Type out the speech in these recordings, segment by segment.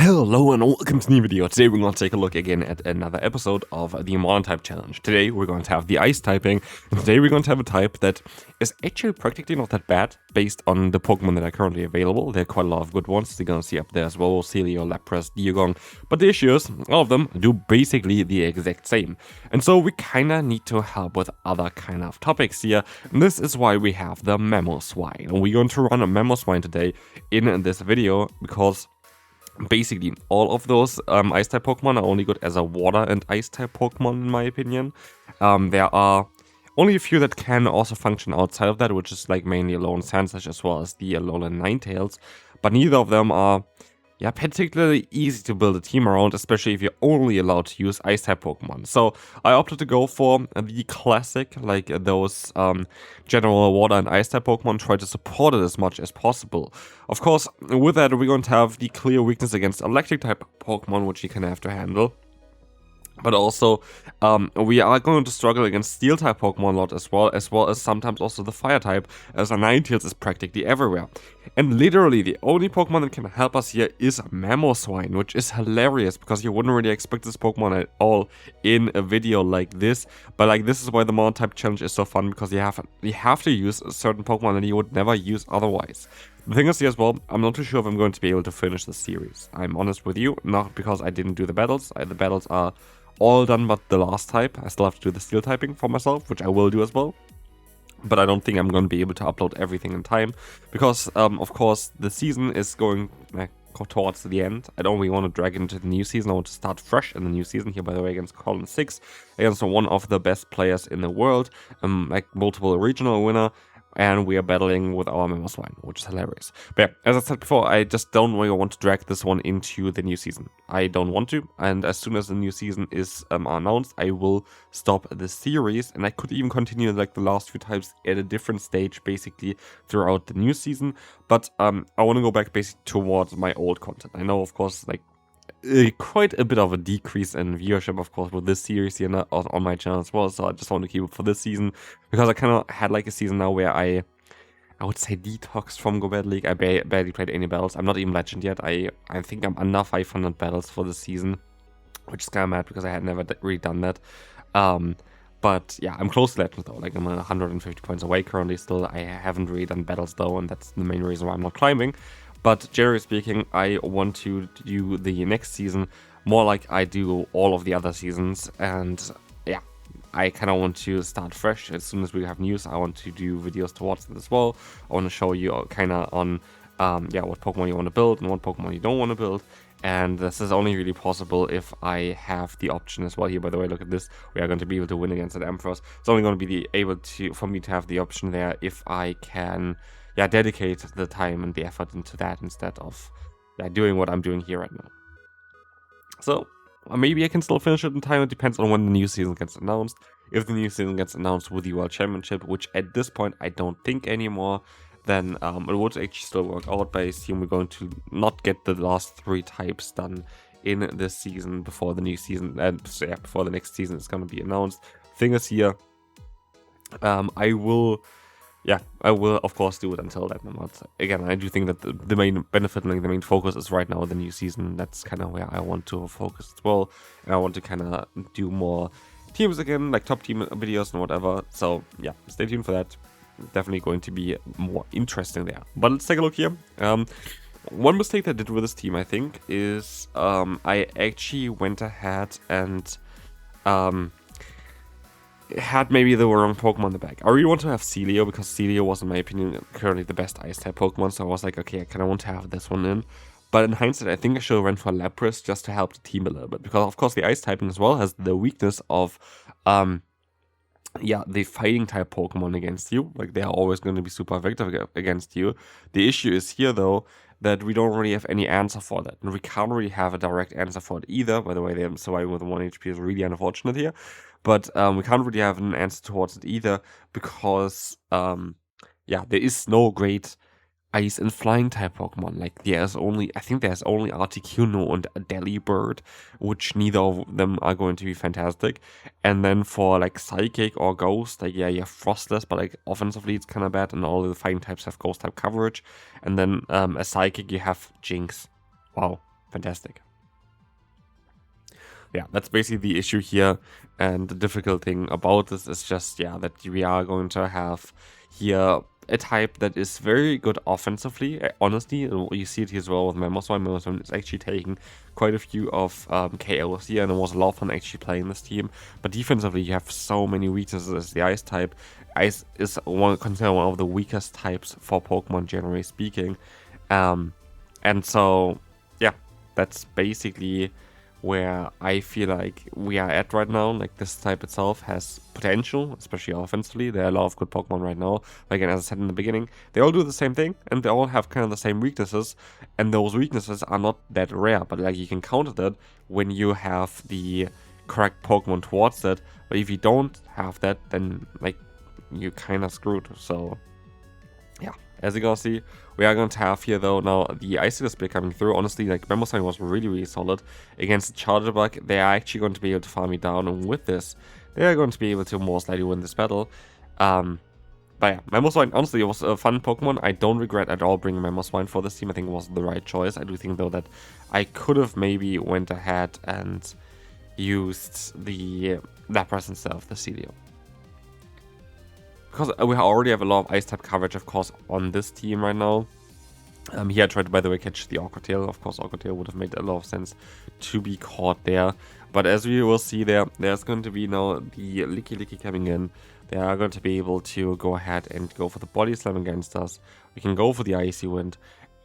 Hello and welcome to the new video. Today we're going to take a look again at another episode of the Monotype challenge. Today we're going to have the ice typing, and today we're going to have a type that is actually practically not that bad based on the Pokemon that are currently available. There are quite a lot of good ones. You're going to see up there as well, Celio, Lapras, Diogong. But the issue is, all of them do basically the exact same. And so we kind of need to help with other kind of topics here. And this is why we have the MAMOSWINE. And we're going to run a MAMOSWINE today in this video because basically, all of those Ice-type Pokemon are only good as a Water and Ice-type Pokemon, in my opinion. There are only a few that can also function outside of that, which is like mainly Alolan Sandslash as well as the Alolan Ninetales. But neither of them are particularly easy to build a team around, especially if you're only allowed to use Ice-type Pokemon. So I opted to go for the classic, like those general Water and Ice-type Pokemon, try to support it as much as possible. Of course, with that, we're going to have the clear weakness against Electric-type Pokemon, which you kind of have to handle. But also, we are going to struggle against Steel-type Pokemon a lot as well as sometimes also the Fire-type, as our Ninetales is practically everywhere. And literally, the only Pokemon that can help us here is MAMOSWINE, which is hilarious, because you wouldn't really expect this Pokemon at all in a video like this. But like, this is why the Monotype challenge is so fun, because you have to use a certain Pokemon that you would never use otherwise. The thing is here as well, I'm not too sure if I'm going to be able to finish the series. I'm honest with you, not because I didn't do the battles. The battles are all done but the last type. I still have to do the steel typing for myself, which I will do as well. But I don't think I'm going to be able to upload everything in time, because of course the season is going towards the end. I don't really want to drag into the new season. I want to start fresh in the new season here, by the way, against Colin 6, against one of the best players in the world, like multiple regional winner. And we are battling with our MAMOSWINE, which is hilarious. But yeah, as I said before, I just don't really want to drag this one into the new season. I don't want to, and as soon as the new season is announced, I will stop the series, and I could even continue like the last few times at a different stage, basically, throughout the new season. But I want to go back basically towards my old content. I know, of course, like, quite a bit of a decrease in viewership, of course, with this series here on my channel as well. So I just want to keep it for this season, because I kind of had like a season now where I would say detoxed from Go Battle League. I barely played any battles. I'm not even Legend yet. I think I'm under 500 battles for this season, which is kind of mad because I had never really done that. But yeah, I'm close to Legend though. Like, I'm 150 points away currently still. I haven't really done battles though, and that's the main reason why I'm not climbing. But generally speaking, I want to do the next season more like I do all of the other seasons. And yeah, I kind of want to start fresh. As soon as we have news, I want to do videos towards it as well. I want to show you kind of on what Pokemon you want to build and what Pokemon you don't want to build. And this is only really possible if I have the option as well here. By the way, look at this. We are going to be able to win against an Ampharos. It's only going to be for me to have the option there if I can dedicate the time and the effort into that instead of doing what I'm doing here right now. So maybe I can still finish it in time. It depends on when the new season gets announced. If the new season gets announced with the World Championship, which at this point I don't think anymore, then it would actually still work out. But I assume we're going to not get the last 3 types done in this season before the new season, and before the next season is going to be announced. Thing is here, I will of course do it until then. But again, I do think that the main benefit and the main focus is right now the new season. That's kind of where I want to focus as well. And I want to kind of do more teams again, like top team videos and whatever. So yeah, stay tuned for that. Definitely going to be more interesting there. But let's take a look here. One mistake that I did with this team, I think, is I actually went ahead and had maybe the wrong Pokemon in the back. I really want to have Celio, because Celio was, in my opinion, currently the best Ice-type Pokemon, so I was like, okay, I kind of want to have this one in. But in hindsight, I think I should have went for Lapras just to help the team a little bit, because of course the Ice-typing as well has the weakness of, the fighting-type Pokemon against you. Like, they are always going to be super effective against you. The issue is here, though, that we don't really have any answer for that. And we can't really have a direct answer for it either. By the way, them surviving with 1 HP is really unfortunate here. But we can't really have an answer towards it either, because, there is no great Ice and Flying type Pokemon. Like, I think there's only Articuno and a Delibird, which neither of them are going to be fantastic. And then for like Psychic or Ghost, like, you have Frostless, but like offensively it's kind of bad, and all the fighting types have Ghost type coverage. And then a Psychic, you have Jinx. Wow. fantastic. Yeah, that's basically the issue here. And the difficult thing about this is just, yeah, that we are going to have here a type that is very good offensively. Honestly, you see it here as well with MAMOSWINE. MAMOSWINE is actually taking quite a few of KOs here, and it was a lot of fun actually playing this team. But defensively, you have so many weaknesses as the Ice type. Ice is considered one of the weakest types for Pokemon, generally speaking. And so, yeah, that's basically where I feel like we are at right now. Like, this type itself has potential, especially offensively. There are a lot of good Pokemon right now. But again, as I said in the beginning, they all do the same thing, and they all have kind of the same weaknesses, and those weaknesses are not that rare, but like, you can counter that when you have the correct Pokemon towards that. But if you don't have that, then like, you kind of screwed. So yeah, as you're gonna see, we are going to have here though now the Icicle Spear coming through. Honestly, like, MAMOSWINE was really solid against the Charger Bug. They are actually going to be able to farm me down, and with this, they are going to be able to most likely win this battle. But yeah, MAMOSWINE, honestly, it was a fun Pokemon. I don't regret at all bringing MAMOSWINE for this team. I think it was the right choice. I do think though that I could have maybe went ahead and used the Lapras instead of the Celio. Because we already have a lot of Ice type coverage, of course, on this team right now. Here I tried to, by the way, catch the Awkward Tail. Of course, Awkward Tail would have made a lot of sense to be caught there. But as we will see there's going to be now the Licky coming in. They are going to be able to go ahead and go for the Body Slam against us. We can go for the Icy Wind.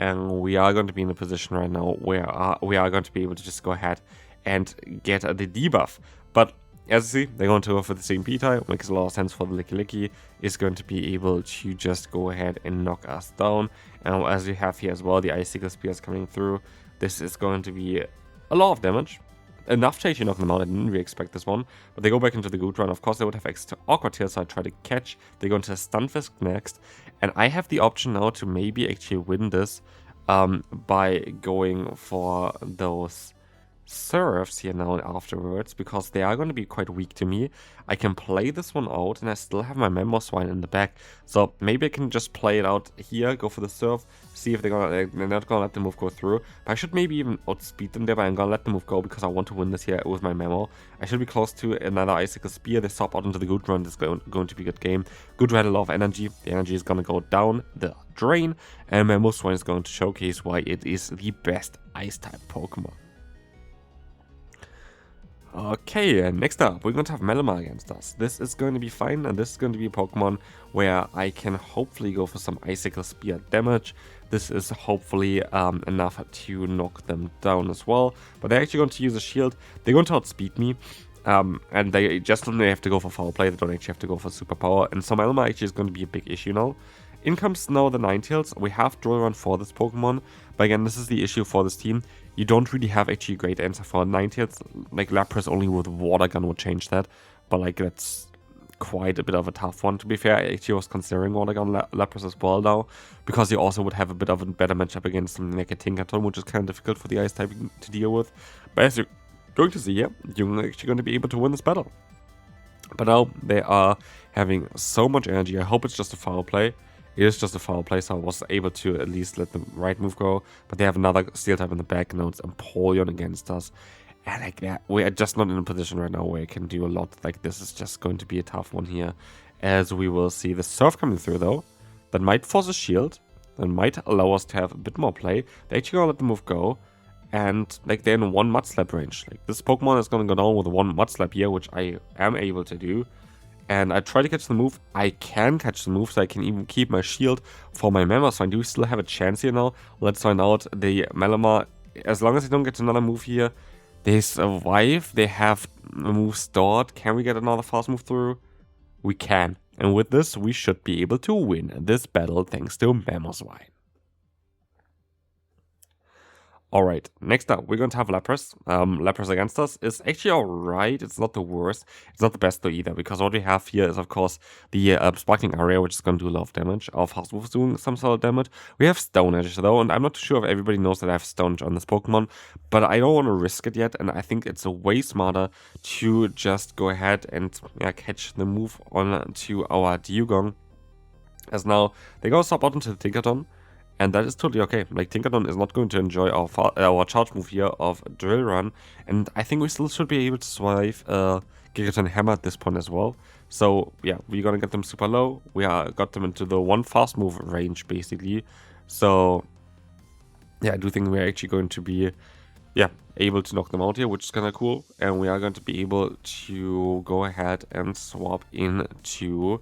And we are going to be in a position right now where we are going to be able to just go ahead and get the debuff. But as you see, they're going to go for the same P-type. Makes a lot of sense for the Licky. Is going to be able to just go ahead and knock us down. And as you have here as well, the Icicle Spears coming through. This is going to be a lot of damage. Enough to actually knock them out. I didn't really expect this one. But they go back into the Good Run. Of course, they would have extra Awkward Tail, so I try to catch. They go into a Stunfisk next. And I have the option now to maybe actually win this by going for those Surfs here now afterwards, because they are going to be quite weak to me. I can play this one out, and I still have my MAMOSWINE in the back, so maybe I can just play it out here, go for the Surf, see if they're not gonna let the move go through. But I should maybe even outspeed them there, but I'm gonna let the move go because I want to win this here with my Mamo. I should be close to another Icicle Spear. They stop out into the Good Run. This is going to be a good game. Good Run had a lot of energy. The energy is gonna go down the drain, and MAMOSWINE is going to showcase why it is the best Ice type Pokemon. Okay, next up, we're going to have Malamar against us. This is going to be fine, and this is going to be a Pokemon where I can hopefully go for some Icicle Spear damage. This is hopefully enough to knock them down as well. But they're actually going to use a shield. They're going to outspeed me. And they just only have to go for foul play. They don't actually have to go for superpower. And so Malamar actually is going to be a big issue now. In comes now the Ninetales. We have Drill Run for this Pokemon, but again, this is the issue for this team. You don't really have actually a great answer for Ninetales. Like, Lapras only with Water Gun would change that, but like, that's quite a bit of a tough one. To be fair, I actually was considering Water Gun Lapras as well now, because you also would have a bit of a better matchup against something like a Tinkaton, which is kind of difficult for the Ice type to deal with. But as you're going to see here, you're actually going to be able to win this battle. But now they are having so much energy. I hope it's just a foul play. It is just a foul play, so I was able to at least let the right move go. But they have another Steel type in the back. Now it's Empoleon against us. And like that, we are just not in a position right now where I can do a lot. Like, this is just going to be a tough one here. As we will see the Surf coming through though. That might force a shield. That might allow us to have a bit more play. They're actually gonna let the move go. And like, they're in one Mud Slap range. Like, this Pokemon is gonna go down with one Mud Slap here, which I am able to do. And I try to catch the move. I can catch the move, so I can even keep my shield for my MAMOSWINE. Do we still have a chance here now? Let's find out. The Malamar, as long as they don't get another move here, they survive. They have a move stored. Can we get another fast move through? We can. And with this, we should be able to win this battle thanks to MAMOSWINE. Alright, next up, we're going to have Lapras. Lapras against us is actually alright. It's not the worst. It's not the best though either, because what we have here is, of course, the Sparkling Area, which is going to do a lot of damage. Our Fast Move is doing some sort of damage. We have Stone Edge though, and I'm not too sure if everybody knows that I have Stone Edge on this Pokemon, but I don't want to risk it yet, and I think it's way smarter to just go ahead and catch the move on to our Dewgong. As now, they go stop out into the Tinkaton. And that is totally okay. Like, Tinkaton is not going to enjoy our charge move here of Drill Run. And I think we still should be able to survive Gigaton Hammer at this point as well. So, yeah, we're going to get them super low. We got them into the 1 fast move range, basically. So, yeah, I do think we're actually going to be, able to knock them out here, which is kind of cool. And we are going to be able to go ahead and swap into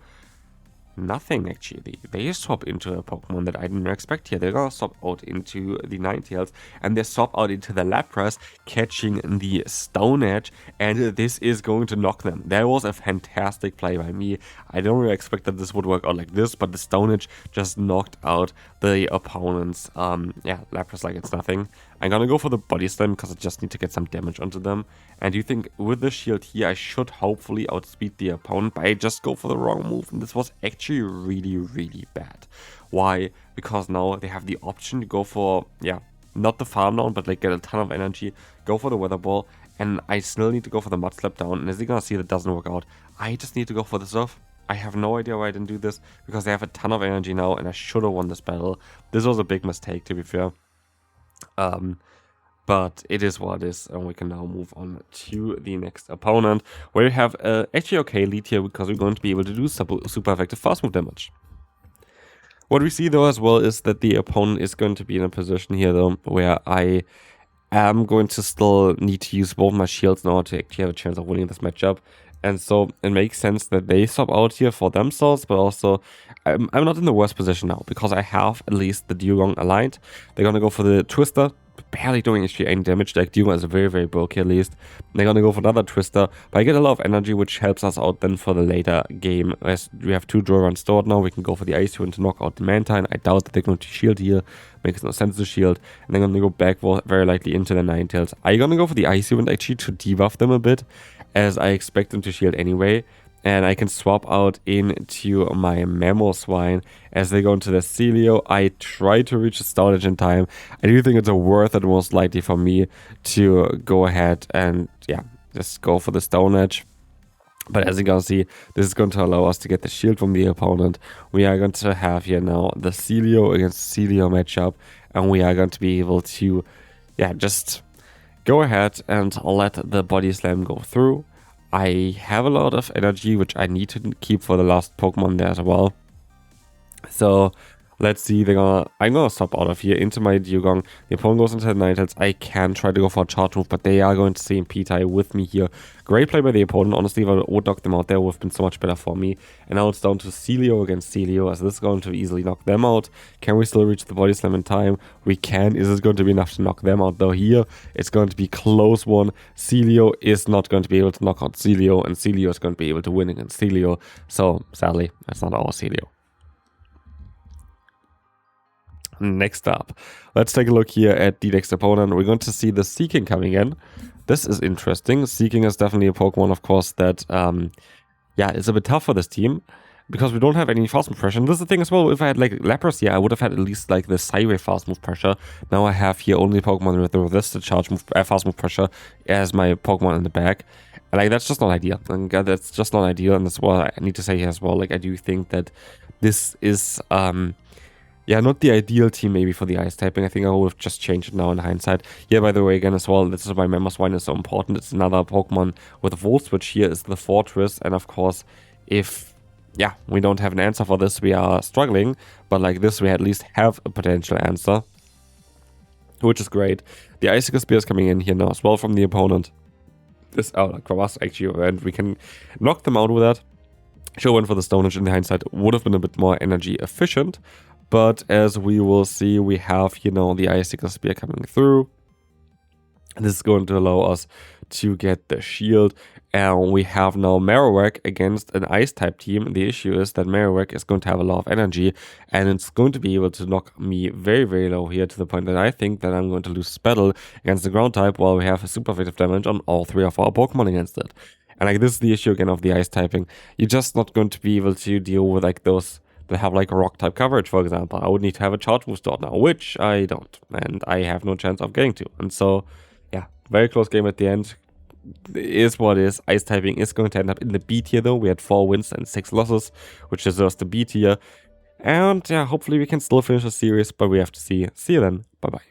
nothing, actually. They swap into a Pokemon that I didn't expect here. They're gonna swap out into the Ninetales, and they swap out into the Lapras, catching the Stone Edge, and this is going to knock them. That was a fantastic play by me. I don't really expect that this would work out like this, but the Stone Edge just knocked out the opponent's Lapras like it's nothing. I'm gonna go for the Body Slam because I just need to get some damage onto them. And you think with the shield here, I should hopefully outspeed the opponent, but I just go for the wrong move. And this was actually really, really bad. Why? Because now they have the option to go for, not the farm down, but like get a ton of energy, go for the Weather Ball, and I still need to go for the Mud Slap down. And as you're gonna see, that doesn't work out. I just need to go for the Surf. I have no idea why I didn't do this, because they have a ton of energy now, and I should have won this battle. This was a big mistake, to be fair. But it is what it is, and we can now move on to the next opponent, where we have actually okay lead here, because we're going to be able to do super effective fast move damage. What we see though as well is that the opponent is going to be in a position here though, where I am going to still need to use both my shields in order to actually have a chance of winning this matchup. And so it makes sense that they swap out here for themselves, but also I'm not in the worst position now, because I have at least the Dugong aligned. They're going to go for the Twister, barely doing actually any damage. Like, Dugong is very, very bulky at least. They're going to go for another Twister, but I get a lot of energy, which helps us out then for the later game. As we have 2 Draw Runs stored now, we can go for the Icy Wind to knock out the Mantine. I doubt that they're going to shield here. Makes no sense to shield. And they're going to go back very likely into the Ninetales. I'm going to go for the Icy Wind actually to debuff them a bit, as I expect them to shield anyway. And I can swap out into my Mamoswine as they go into the Celio. I try to reach the Stone Edge in time. I do think it's worth it most likely for me to go ahead and just go for the Stone Edge. But as you can see, this is going to allow us to get the shield from the opponent. We are going to have here now the Celio against Celio matchup, and we are going to be able to just go ahead and let the Body Slam go through. I have a lot of energy, which I need to keep for the last Pokemon there as well. So let's see, I'm gonna swap out of here into my Dugong. The opponent goes into the Ninetales. I can try to go for a charge move, but they are going to see P-tie with me here. Great play by the opponent. Honestly, if I would knock them out there, would have been so much better for me. And now it's down to Celio against Celio, as this is going to easily knock them out. Can we still reach the Body Slam in time? We can. Is this going to be enough to knock them out though? Here, it's going to be close one. Celio is not going to be able to knock out Celio, and Celio is going to be able to win against Celio. So, sadly, that's not our Celio. Next up, let's take a look here at the next opponent. We're going to see the Seeking coming in. This is interesting. Seeking is definitely a Pokemon, of course, that is a bit tough for this team, because we don't have any fast move pressure. And this is the thing as well, if I had like Lapras here, I would have had at least like the Sideway fast move pressure. Now I have here only Pokemon with the resisted charge move, fast move pressure as my Pokemon in the back. And like, that's just not ideal. And that's just not ideal, and that's what I need to say here as well. Like, I do think that this is not the ideal team maybe for the ice typing. I think I would have just changed it now in hindsight. Yeah, by the way, again as well, this is why MAMOSWINE is so important. It's another Pokemon with a Volt Switch. Here is the Fortress, and of course, if we don't have an answer for this, we are struggling. But like this, we at least have a potential answer, which is great. The Icicle Spear is coming in here now as well from the opponent. This from us actually, and we can knock them out with that. Should went for the Stone Edge in the hindsight. Would have been a bit more energy efficient. But as we will see, we have, the Icicle Spear coming through. This is going to allow us to get the shield. And we have now Marowak against an Ice-type team. The issue is that Marowak is going to have a lot of energy, and it's going to be able to knock me very, very low here, to the point that I think that I'm going to lose this battle against the Ground-type, while we have super effective damage on all 3 of our Pokemon against it. And like, this is the issue again of the Ice-typing. You're just not going to be able to deal with like those that have like a Rock-type coverage, for example. I would need to have a charge move stored now, which I don't, and I have no chance of getting to. And so, very close game at the end. It is what it is. Ice typing is going to end up in the B tier though. We had 4 wins and 6 losses, which deserves the B tier. And yeah, hopefully we can still finish the series, but we have to see. See you then. Bye bye.